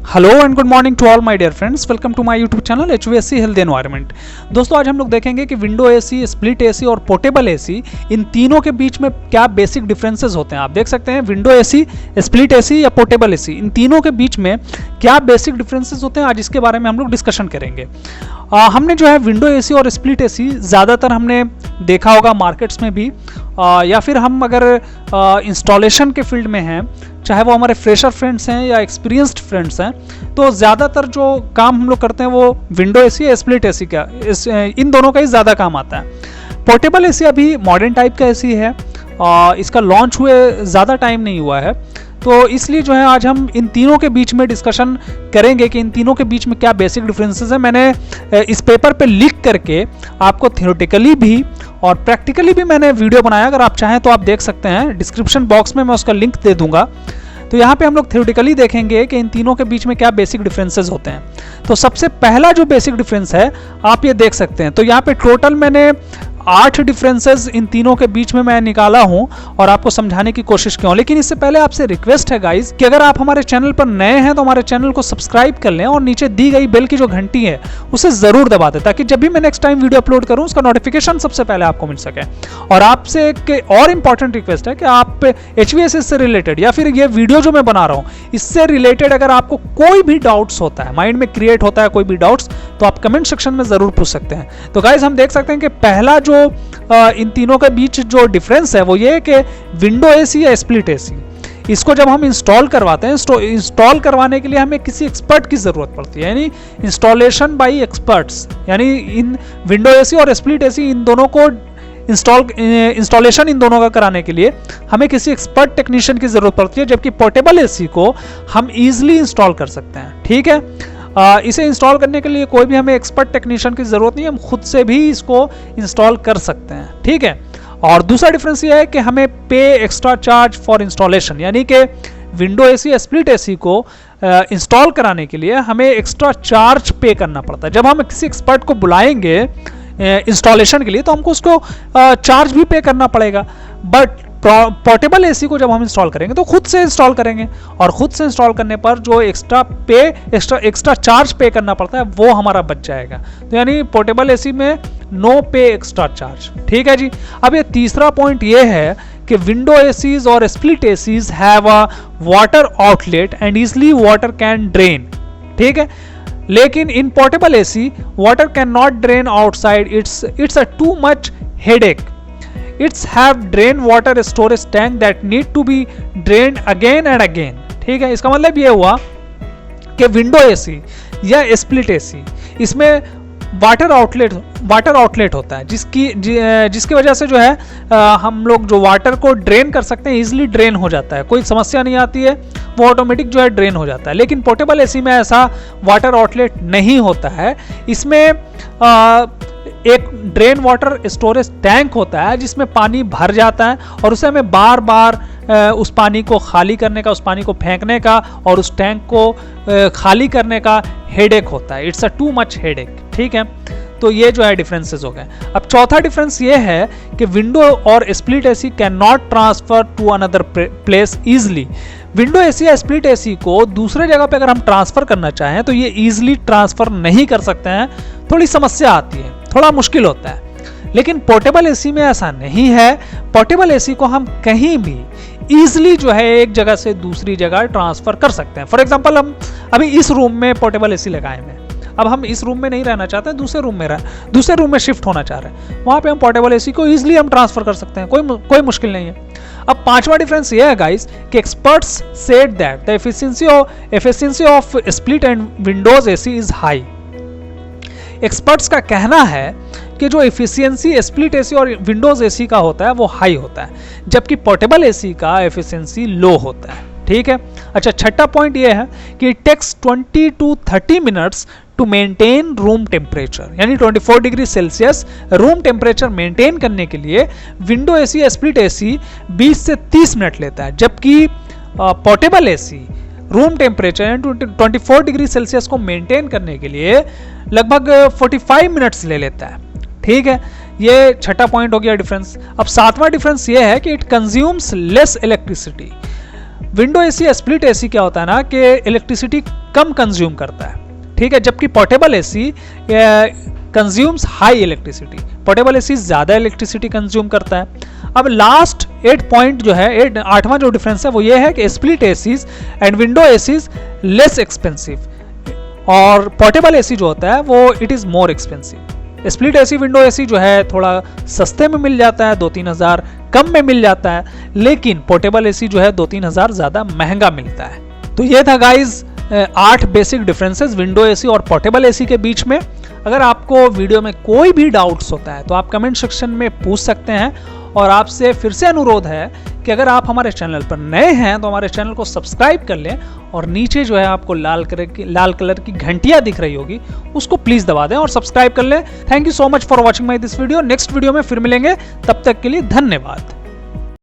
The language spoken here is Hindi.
Hello and good morning to all my dear friends, welcome to my YouTube channel HVAC health environment. दोस्तों, आज हम लोग देखेंगे कि विंडो एसी, स्प्लिट एसी और पोर्टेबल एसी, इन तीनों के बीच में क्या बेसिक डिफरेंसेस होते हैं। आप देख सकते हैं विंडो एसी, स्प्लिट एसी या पोर्टेबल एसी, इन तीनों के बीच में क्या बेसिक डिफरेंसेस होते हैं, आज इसके बारे में हम लोग डिस्कशन करेंगे। हमने जो है विंडो एसी और स्प्लिट एसी ज़्यादातर हमने देखा होगा मार्केट्स में भी, या फिर हम अगर इंस्टॉलेशन के फील्ड में हैं, चाहे वो हमारे फ्रेशर फ्रेंड्स हैं या एक्सपीरियंस्ड फ्रेंड्स हैं, तो ज़्यादातर जो काम हम लोग करते हैं वो विंडो एसी या स्प्लिट एसी का, इन दोनों का ही ज़्यादा काम आता है। पोर्टेबल एसी अभी मॉडर्न टाइप का एसी है, इसका लॉन्च हुए ज़्यादा टाइम नहीं हुआ है, तो इसलिए जो है आज हम इन तीनों के बीच में डिस्कशन करेंगे कि इन तीनों के बीच में क्या बेसिक डिफरेंसेस है। मैंने इस पेपर पे लिख करके आपको थ्योरेटिकली भी और प्रैक्टिकली भी मैंने वीडियो बनाया, अगर आप चाहें तो आप देख सकते हैं, डिस्क्रिप्शन बॉक्स में मैं उसका लिंक दे दूंगा। तो यहाँ पे हम लोग थ्योरेटिकली देखेंगे कि इन तीनों के बीच में क्या बेसिक डिफरेंसेस होते हैं। तो सबसे पहला जो बेसिक डिफरेंस है आप ये देख सकते हैं, तो यहाँ पे टोटल मैंने 8 डिफरेंसेस इन तीनों के बीच में मैं निकाला हूं और आपको समझाने की कोशिश की हूं। लेकिन इससे पहले आपसे रिक्वेस्ट है गाइस कि अगर आप हमारे चैनल पर नए हैं तो हमारे चैनल को सब्सक्राइब कर लें और नीचे दी गई बेल की जो घंटी है उसे जरूर दबा दें, ताकि जब भी मैं नेक्स्ट टाइम वीडियो अपलोड करूं उसका नोटिफिकेशन सबसे पहले आपको मिल सके। और आपसे एक और इंपॉर्टेंट रिक्वेस्ट है कि आप HVAC से रिलेटेड या फिर ये वीडियो जो मैं बना रहा हूं इससे रिलेटेड अगर आपको कोई भी डाउट्स होता है, माइंड में क्रिएट होता है कोई भी डाउट्स, तो आप कमेंट सेक्शन में जरूर पूछ सकते हैं। तो गाइस, हम देख सकते हैं कि पहला जो इन तीनों के बीच जो डिफरेंस है वो ये है कि विंडो एसी या स्प्लिट एसी, इसको जब हम इंस्टॉल करवाते हैं, इंस्टॉल करवाने के लिए हमें किसी एक्सपर्ट की जरूरत पड़ती है, यानी इंस्टॉलेशन बाय एक्सपर्ट्स। यानी इन विंडो एसी और स्प्लिट एसी, इन दोनों को इंस्टॉलेशन इन दोनों का कराने के लिए हमें किसी एक्सपर्ट टेक्नीशियन की जरूरत पड़ती है, जबकि पोर्टेबल एसी को हम इजीली इंस्टॉल कर सकते हैं। ठीक है, इसे इंस्टॉल करने के लिए कोई भी हमें एक्सपर्ट टेक्नीशियन की जरूरत नहीं है, हम खुद से भी इसको इंस्टॉल कर सकते हैं। ठीक है, और दूसरा डिफरेंस ये है कि हमें पे एक्स्ट्रा चार्ज फॉर इंस्टॉलेशन, यानी कि विंडो एसी या स्प्लिट एसी को इंस्टॉल कराने के लिए हमें एक्स्ट्रा चार्ज पे करना पड़ता है। जब हम किसी एक्सपर्ट को बुलाएंगे इंस्टॉलेशन के लिए तो हमको उसको चार्ज भी पे करना पड़ेगा, बट पोर्टेबल एसी को जब हम इंस्टॉल करेंगे तो खुद से इंस्टॉल करेंगे, और खुद से इंस्टॉल करने पर जो एक्स्ट्रा चार्ज पे करना पड़ता है वो हमारा बच जाएगा। तो यानी पोर्टेबल एसी में नो पे एक्स्ट्रा चार्ज। ठीक है जी। अब ये तीसरा पॉइंट ये है कि विंडो एसीज और split ACs have a water outlet and easily water can drain. ठीक है, लेकिन in portable AC water cannot drain outside, it's a too much headache. It's have drain water storage tank that need to be drained again and again। ठीक है, इसका मतलब ये हुआ कि विंडो एसी या स्प्लिट एसी, इसमें वाटर आउटलेट होता है, जिसकी वजह से जो है हम लोग जो वाटर को ड्रेन कर सकते हैं, इजीली ड्रेन हो जाता है, कोई समस्या नहीं आती है, वो ऑटोमेटिक जो है ड्रेन हो जाता है। लेकिन पोर्टेबल एसी में ऐसा वाटर आउटलेट नहीं होता है, इसमें एक ड्रेन वाटर स्टोरेज टैंक होता है जिसमें पानी भर जाता है और उसे हमें बार बार उस पानी को खाली करने का, उस पानी को फेंकने का और उस टैंक को खाली करने का हेडेक होता है। It's a too much headache. ठीक है, तो ये जो है डिफरेंसेस हो गए। अब चौथा डिफरेंस ये है कि विंडो और split AC can not transfer to another place easily. Window AC या स्प्लिट एसी को दूसरे जगह पे अगर हम ट्रांसफर करना चाहें तो ये इजिली ट्रांसफर नहीं कर सकते हैं, थोड़ी समस्या आती है, थोड़ा मुश्किल होता है। लेकिन पोर्टेबल एसी में ऐसा नहीं है। पोर्टेबल एसी को हम कहीं भी इजिली जो है एक जगह से दूसरी जगह ट्रांसफर कर सकते हैं। फॉर एग्जांपल, हम अभी इस रूम में पोर्टेबल एसी लगाए हैं, अब हम इस रूम में नहीं रहना चाहते हैं, दूसरे रूम में शिफ्ट होना चाह रहे हैं, वहां पे हम पोर्टेबल एसी को इजिली हम ट्रांसफर कर सकते हैं, कोई मुश्किल नहीं है। अब पांचवा डिफरेंस ये है गाइस कि experts said that the efficiency of split and Windows AC is high. Experts का कहना है कि जो एफिशिएंसी स्प्लिट एसी और विंडोज एसी का होता है वो हाई होता है, जबकि पोर्टेबल एसी का एफिशिएंसी लो होता है। ठीक है, अच्छा, छठा पॉइंट ये है कि it takes 20 to 30 minutes to maintain room temperature, यानी 24 degree Celsius room temperature maintain करने के लिए विंडो एसी या स्प्लिट एसी 20 से 30 मिनट लेता है, जबकि portable AC room temperature 24 degree Celsius को मेंटेन करने के लिए लगभग 45 मिनट्स ले लेता है। ठीक है, ये छठा पॉइंट हो गया डिफरेंस। अब सातवां डिफरेंस ये है कि it consumes less electricity. Window AC split AC क्या होता है ना कि इलेक्ट्रिसिटी कम कंज्यूम करता है, ठीक है, जबकि portable AC consumes high electricity. Portable AC ज़्यादा इलेक्ट्रिसिटी कंज्यूम करता है। अब लास्ट 8 पॉइंट जो है, 8वां जो डिफरेंस है वो ये है कि split ACs and window ACs less expensive और पोर्टेबल एसी जो होता है वो it is more expensive. Split AC window AC जो है थोड़ा सस्ते में मिल जाता है, 2-3 हज़ार कम में मिल जाता है, लेकिन पोर्टेबल एसी जो है 2-3 हज़ार ज़्यादा महंगा मिलता है। तो ये था guys 8 basic differences window AC और पोर्टेबल एसी के बीच में। अगर आपको वीडियो में कोई भी डाउट्स होता है तो आप कमेंट सेक्शन में पूछ सकते हैं, और आपसे फिर से अनुरोध है कि अगर आप हमारे चैनल पर नए हैं तो हमारे चैनल को सब्सक्राइब कर लें, और नीचे जो है आपको लाल कलर की घंटियां दिख रही होगी उसको प्लीज दबा दें और सब्सक्राइब कर लें। Thank you so much for watching my this video. Next video में फिर मिलेंगे, तब तक के लिए धन्यवाद।